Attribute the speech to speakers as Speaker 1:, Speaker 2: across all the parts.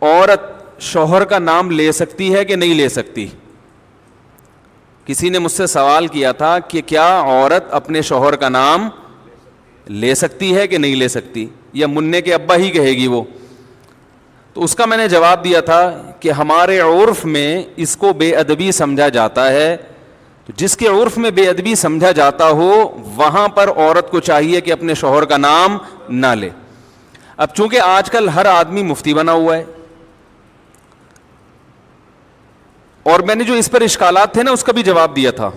Speaker 1: عورت شوہر کا نام لے سکتی ہے کہ نہیں لے سکتی؟ کسی نے مجھ سے سوال کیا تھا کہ کیا عورت اپنے شوہر کا نام لے سکتی ہے کہ نہیں لے سکتی, یا منع کے ابا ہی کہے گی وہ؟ تو اس کا میں نے جواب دیا تھا کہ ہمارے عرف میں اس کو بے ادبی سمجھا جاتا ہے. تو جس کے عرف میں بے ادبی سمجھا جاتا ہو وہاں پر عورت کو چاہیے کہ اپنے شوہر کا نام نہ لے. اب چونکہ آج کل ہر آدمی مفتی بنا ہوا ہے, اور میں نے جو اس پر اشکالات تھے نا اس کا بھی جواب دیا تھا,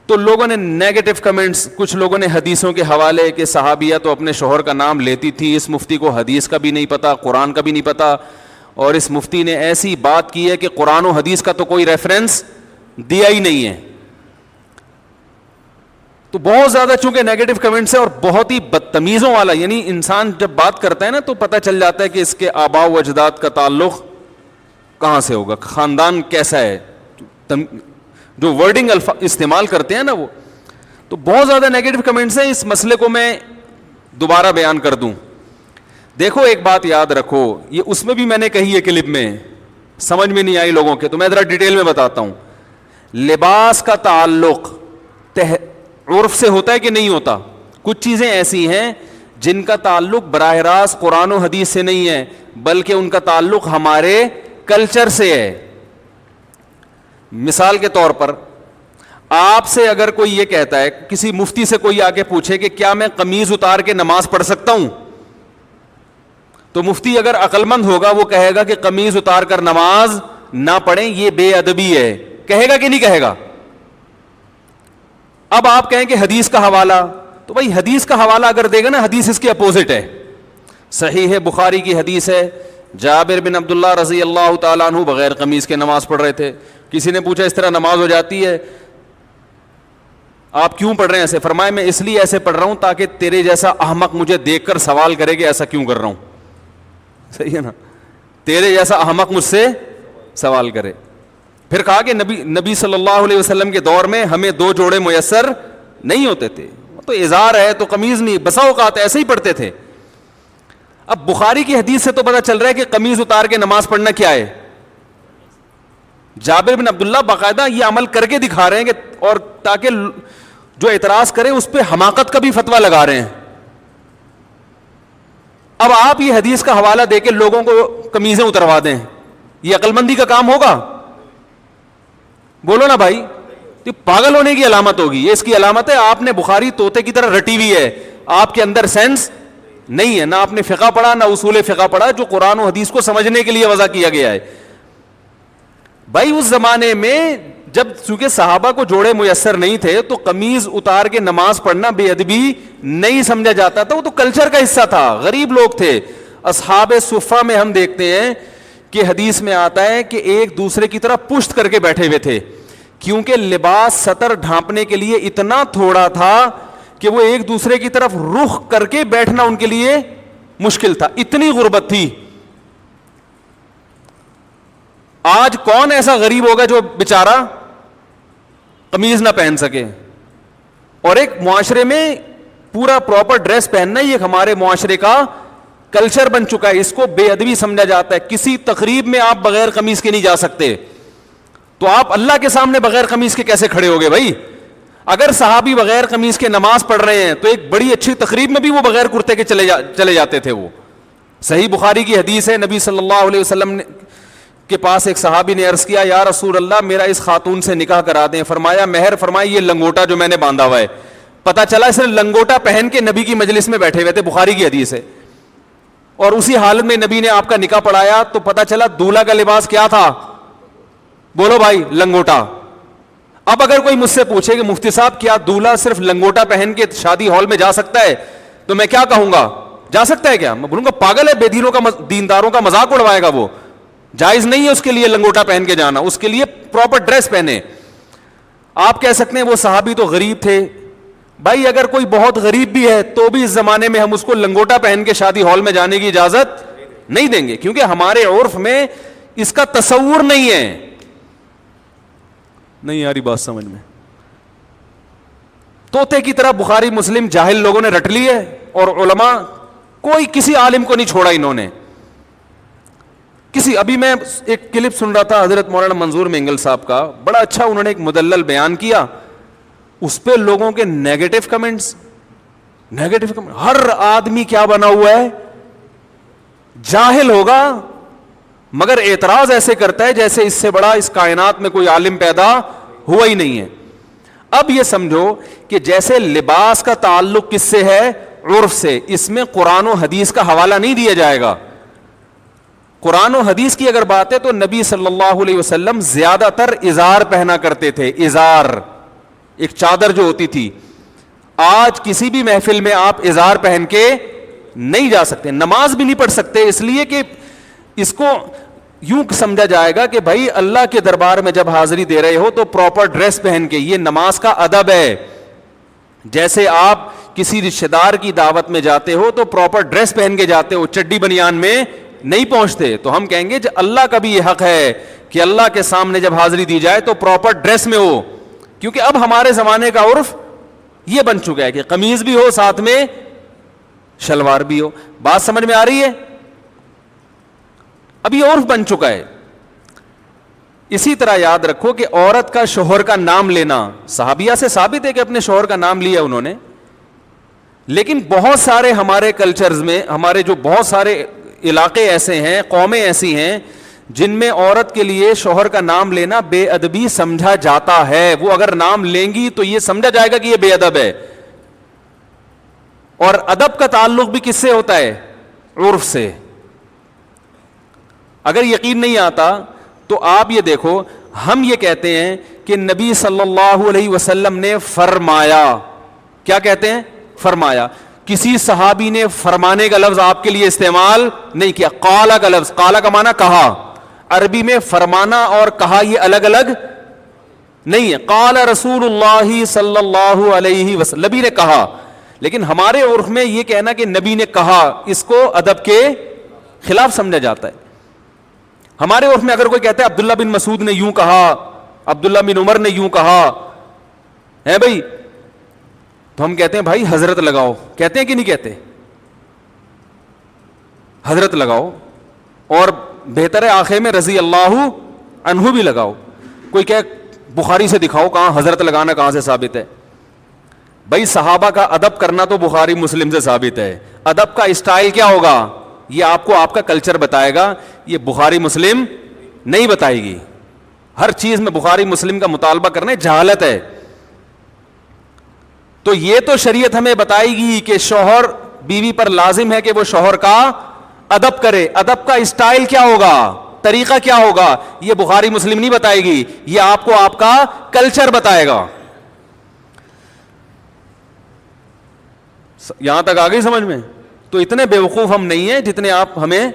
Speaker 1: تو لوگوں نے نیگیٹو کمنٹس, کچھ لوگوں نے حدیثوں کے حوالے کہ صحابیہ تو اپنے شوہر کا نام لیتی تھی, اس مفتی کو حدیث کا بھی نہیں پتا, قرآن کا بھی نہیں پتا, اور اس مفتی نے ایسی بات کی ہے کہ قرآن و حدیث کا تو کوئی ریفرنس دیا ہی نہیں ہے. تو بہت زیادہ چونکہ نیگیٹو کمنٹس ہے اور بہت ہی بدتمیزوں والا, یعنی انسان جب بات کرتا ہے نا تو پتہ چل جاتا ہے کہ اس کے آباء و اجداد کا تعلق کہاں سے ہوگا, خاندان کیسا ہے, جو ورڈنگ استعمال کرتے ہیں نا وہ. تو بہت زیادہ نیگیٹو کمنٹس ہیں. اس مسئلے کو میں دوبارہ بیان کر دوں. دیکھو ایک بات یاد رکھو, یہ اس میں بھی میں نے کہی ہے کلپ میں, سمجھ میں نہیں آئی لوگوں کے, تو میں ذرا ڈیٹیل میں بتاتا ہوں. لباس کا تعلق عرف سے ہوتا ہے کہ نہیں ہوتا؟ کچھ چیزیں ایسی ہیں جن کا تعلق براہ راست قرآن و حدیث سے نہیں ہے, بلکہ ان کا تعلق ہمارے کلچر سے ہے. مثال کے طور پر آپ سے اگر کوئی یہ کہتا ہے, کسی مفتی سے کوئی آ کے پوچھے کہ کیا میں قمیض اتار کے نماز پڑھ سکتا ہوں, تو مفتی اگر عقل مند ہوگا وہ کہے گا کہ قمیض اتار کر نماز نہ پڑھیں, یہ بے ادبی ہے. کہے گا کہ نہیں کہے گا؟ اب آپ کہیں کہ حدیث کا حوالہ, تو بھائی حدیث کا حوالہ اگر دے گا نا, حدیث اس کے اپوزٹ ہے. صحیح ہے, بخاری کی حدیث ہے, جابر بن عبداللہ رضی اللہ تعالیٰ عنہ بغیر قمیض کے نماز پڑھ رہے تھے. کسی نے پوچھا اس طرح نماز ہو جاتی ہے, آپ کیوں پڑھ رہے ہیں ایسے؟ فرمایا میں اس لیے ایسے پڑھ رہا ہوں تاکہ تیرے جیسا احمق مجھے دیکھ کر سوال کرے کہ ایسا کیوں کر رہا ہوں. صحیح ہے نا, تیرے جیسا احمق مجھ سے سوال کرے. پھر کہا کہ نبی صلی اللہ علیہ وسلم کے دور میں ہمیں 2 جوڑے میسر نہیں ہوتے تھے, تو ازار ہے تو قمیض نہیں, بسا اوقات ایسے ہی پڑھتے تھے. اب بخاری کی حدیث سے تو پتہ چل رہا ہے کہ قمیض اتار کے نماز پڑھنا کیا ہے. جابر بن عبداللہ باقاعدہ یہ عمل کر کے دکھا رہے ہیں کہ, اور تاکہ جو اعتراض کرے اس پہ حماقت کا بھی فتویٰ لگا رہے ہیں. اب آپ یہ حدیث کا حوالہ دے کے لوگوں کو قمیضیں اتروا دیں, یہ عقل مندی کا کام ہوگا؟ بولو نا بھائی, یہ پاگل ہونے کی علامت ہوگی. یہ اس کی علامت ہے آپ نے بخاری طوطے کی طرح رٹی ہوئی ہے, آپ کے اندر سینس نہیں ہے, نہ آپ نے فقہ پڑھا نہ اصول فقہ پڑھا جو قرآن و حدیث کو سمجھنے کے لیے وضع کیا گیا ہے. بھائی اس زمانے میں جب چونکہ صحابہ کو جوڑے میسر نہیں تھے تو قمیض اتار کے نماز پڑھنا بے ادبی نہیں سمجھا جاتا تھا, وہ تو کلچر کا حصہ تھا, غریب لوگ تھے. اصحاب صفہ میں ہم دیکھتے ہیں کہ حدیث میں آتا ہے کہ ایک دوسرے کی طرف پشت کر کے بیٹھے ہوئے تھے, کیونکہ لباس سطر ڈھانپنے کے لیے اتنا تھوڑا تھا کہ وہ ایک دوسرے کی طرف رخ کر کے بیٹھنا ان کے لیے مشکل تھا, اتنی غربت تھی. آج کون ایسا غریب ہوگا جو بیچارہ قمیض نہ پہن سکے؟ اور ایک معاشرے میں پورا پراپر ڈریس پہننا یہ ہمارے معاشرے کا کلچر بن چکا ہے, اس کو بے ادبی سمجھا جاتا ہے. کسی تقریب میں آپ بغیر قمیض کے نہیں جا سکتے, تو آپ اللہ کے سامنے بغیر قمیض کے کیسے کھڑے ہوگے بھائی؟ اگر صحابی بغیر قمیض کے نماز پڑھ رہے ہیں تو ایک بڑی اچھی تقریب میں بھی وہ بغیر کرتے کے چلے جاتے تھے. وہ صحیح بخاری کی حدیث ہے, نبی صلی اللہ علیہ وسلم کے پاس ایک صحابی نے عرض کیا, یا رسول اللہ میرا اس خاتون سے نکاح کرا دیں. فرمایا مہر فرمایا یہ لنگوٹا جو میں نے باندھا ہوا ہے. پتا چلا اس نے لنگوٹا پہن کے نبی کی مجلس میں بیٹھے ہوئے تھے, بخاری کی حدیث ہے, اور اسی حالت میں نبی نے آپ کا نکاح پڑھایا. تو پتا چلا دولہا کا لباس کیا تھا؟ بولو بھائی, لنگوٹا. اب اگر کوئی مجھ سے پوچھے کہ مفتی صاحب کیا دولہا صرف لنگوٹا پہن کے شادی ہال میں جا سکتا ہے, تو میں کیا کہوں گا؟ جا سکتا ہے کیا؟ میں بولوں گا پاگل ہے, بے دینوں کا دینداروں کا مذاق اڑوائے گا وہ. جائز نہیں ہے اس کے لیے لنگوٹا پہن کے جانا, اس کے لیے پراپر ڈریس پہنے. آپ کہہ سکتے ہیں وہ صحابی تو غریب تھے. بھائی اگر کوئی بہت غریب بھی ہے تو بھی اس زمانے میں ہم اس کو لنگوٹا پہن کے شادی ہال میں جانے کی اجازت نہیں دیں گے, کیونکہ ہمارے عرف میں اس کا تصور نہیں ہے. نہیں یاری بات سمجھ میں؟ طوطے کی طرح بخاری مسلم جاہل لوگوں نے رٹ لی ہے, اور علماء کوئی کسی عالم کو نہیں چھوڑا انہوں نے. کسی ابھی میں ایک کلپ سن رہا تھا حضرت مولانا منظور مینگل صاحب کا, بڑا اچھا انہوں نے ایک مدلل بیان کیا, اس پہ لوگوں کے نیگیٹو کمنٹس, ہر آدمی کیا بنا ہوا ہے, جاہل ہوگا مگر اعتراض ایسے کرتا ہے جیسے اس سے بڑا اس کائنات میں کوئی عالم پیدا ہوا ہی نہیں ہے. اب یہ سمجھو کہ جیسے لباس کا تعلق کس سے ہے, عرف سے, اس میں قرآن و حدیث کا حوالہ نہیں دیا جائے گا. قرآن و حدیث کی اگر بات ہے تو نبی صلی اللہ علیہ وسلم زیادہ تر ازار پہنا کرتے تھے, ازار ایک چادر جو ہوتی تھی. آج کسی بھی محفل میں آپ ازار پہن کے نہیں جا سکتے, نماز بھی نہیں پڑھ سکتے, اس لیے کہ اس کو یوں سمجھا جائے گا کہ بھائی اللہ کے دربار میں جب حاضری دے رہے ہو تو پراپر ڈریس پہن کے, یہ نماز کا ادب ہے. جیسے آپ کسی رشتہ دار کی دعوت میں جاتے ہو تو پراپر ڈریس پہن کے جاتے ہو, چڈی بنیان میں نہیں پہنچتے. تو ہم کہیں گے کہ اللہ کا بھی یہ حق ہے کہ اللہ کے سامنے جب حاضری دی جائے تو پراپر ڈریس میں ہو, کیونکہ اب ہمارے زمانے کا عرف یہ بن چکا ہے کہ قمیض بھی ہو ساتھ میں شلوار بھی ہو. بات سمجھ میں آ رہی ہے؟ اب یہ عرف بن چکا ہے. اسی طرح یاد رکھو کہ عورت کا شوہر کا نام لینا صحابیہ سے ثابت ہے کہ اپنے شوہر کا نام لیا انہوں نے, لیکن بہت سارے ہمارے کلچرز میں, ہمارے جو بہت سارے علاقے ایسے ہیں, قومیں ایسی ہیں جن میں عورت کے لیے شوہر کا نام لینا بے ادبی سمجھا جاتا ہے. وہ اگر نام لیں گی تو یہ سمجھا جائے گا کہ یہ بے ادب ہے. اور ادب کا تعلق بھی کس سے ہوتا ہے؟ عرف سے. اگر یقین نہیں آتا تو آپ یہ دیکھو, ہم یہ کہتے ہیں کہ نبی صلی اللہ علیہ وسلم نے فرمایا. کیا کہتے ہیں؟ فرمایا. کسی صحابی نے فرمانے کا لفظ آپ کے لیے استعمال نہیں کیا. قالا کا لفظ, قالا کا معنی کہا, عربی میں فرمانا اور کہا یہ الگ الگ نہیں ہے. قال رسول اللہ صلی اللہ علیہ وسلم, نبی نے کہا. لیکن ہمارے عرف میں یہ کہنا کہ نبی نے کہا, اس کو ادب کے خلاف سمجھا جاتا ہے. ہمارے عرف میں اگر کوئی کہتا ہے عبداللہ بن مسعود نے یوں کہا, عبداللہ بن عمر نے یوں کہا ہے بھائی, تو ہم کہتے ہیں بھائی حضرت لگاؤ. کہتے ہیں کہ نہیں کہتے؟ حضرت لگاؤ, اور بہتر ہے آخر میں رضی اللہ عنہ بھی لگاؤ. کوئی کہ بخاری سے دکھاؤ کہاں حضرت لگانا کہاں سے ثابت ہے. بھائی صحابہ کا ادب کرنا تو بخاری مسلم سے ثابت ہے. ادب کا اسٹائل کیا ہوگا یہ آپ کو آپ کا کلچر بتائے گا, یہ بخاری مسلم نہیں بتائے گی. ہر چیز میں بخاری مسلم کا مطالبہ کرنا جہالت ہے. تو یہ تو شریعت ہمیں بتائے گی کہ شوہر بیوی پر لازم ہے کہ وہ شوہر کا ادب کرے. ادب کا اسٹائل کیا ہوگا, طریقہ کیا ہوگا, یہ بخاری مسلم نہیں بتائے گی, یہ آپ کو آپ کا کلچر بتائے گا. یہاں تک آ گئی سمجھ میں؟ تو اتنے بیوقوف ہم نہیں ہیں جتنے آپ ہمیں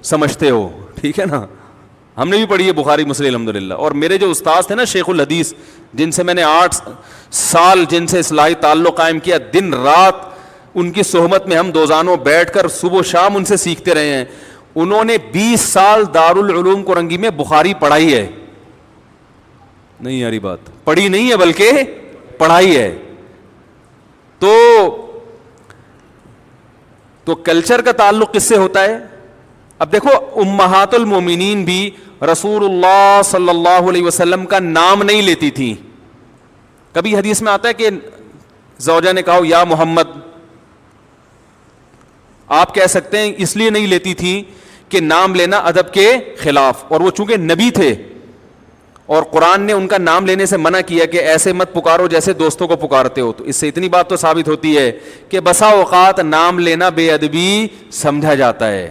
Speaker 1: سمجھتے ہو, ٹھیک ہے نا. ہم نے بھی پڑھی ہے بخاری مسلم الحمدللہ. اور میرے جو استاد تھے نا شیخ الحدیث, جن سے میں نے 8 سال جن سے اصلاحی تعلق قائم کیا, دن رات ان کی صحبت میں ہم دوزانوں بیٹھ کر صبح و شام ان سے سیکھتے رہے ہیں. انہوں نے 20 سال دارالعلوم کورنگی میں بخاری پڑھائی ہے. نہیں یاری بات, پڑھی نہیں ہے بلکہ پڑھائی ہے. تو کلچر کا تعلق کس سے ہوتا ہے؟ اب دیکھو امہات المومنین بھی رسول اللہ صلی اللہ علیہ وسلم کا نام نہیں لیتی تھی. کبھی حدیث میں آتا ہے کہ زوجہ نے کہا یا محمد, آپ کہہ سکتے ہیں اس لیے نہیں لیتی تھی کہ نام لینا ادب کے خلاف, اور وہ چونکہ نبی تھے اور قرآن نے ان کا نام لینے سے منع کیا کہ ایسے مت پکارو جیسے دوستوں کو پکارتے ہو. تو اس سے اتنی بات تو ثابت ہوتی ہے کہ بسا اوقات نام لینا بے ادبی سمجھا جاتا ہے.